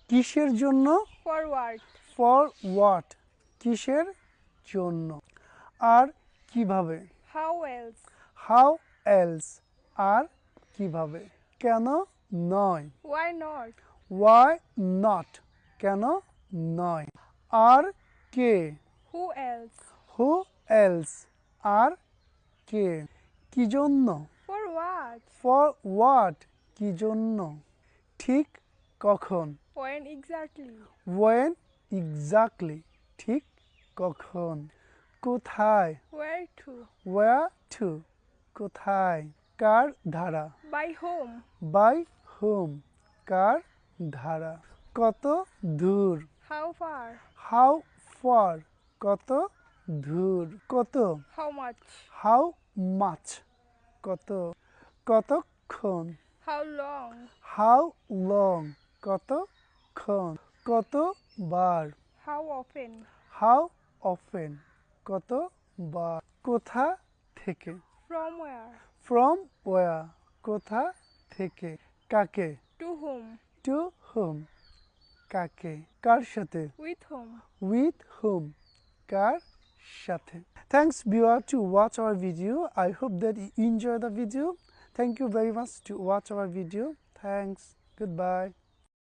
কিসের জন্য? For what? For what, কিসের জন্য। আর কিভাবে? How else? হাউ এলস, আর কিভাবে। কেন নয়? Why not? ওয়াই নট, কেন নয়। আর কে? Who else? হু এলস, আর কে। কি জন্য? For what? ফর হোয়াট, কি জন্য। ঠিক কখন? When exactly? ওয়েন এক্স্যাক্টলি, ঠিক কখন। কোথায়? Where to? ওয়্যার টু, কোথায়। কার ধারা? By whom? বাই হোম, কার ধারা। কত দূর? How far? হাউ ফার, কত দূর। কত? How much? হাউ মাচ, কত। কতক্ষণ? How long? হাউ লং, কতক্ষণ। কতবার? How often? হাউ অফেন, কতবার। কোথা থেকে? From where? ফ্রম ওয়্যার, কোথা থেকে। কাকে? To whom? টু হুম, কাকে। কার সাথে? With whom? উইথ হুম, কার সাথে। Thanks viewer to watch our video. I hope that you enjoy the video. Thank you very much to watch our video. Thanks. Goodbye.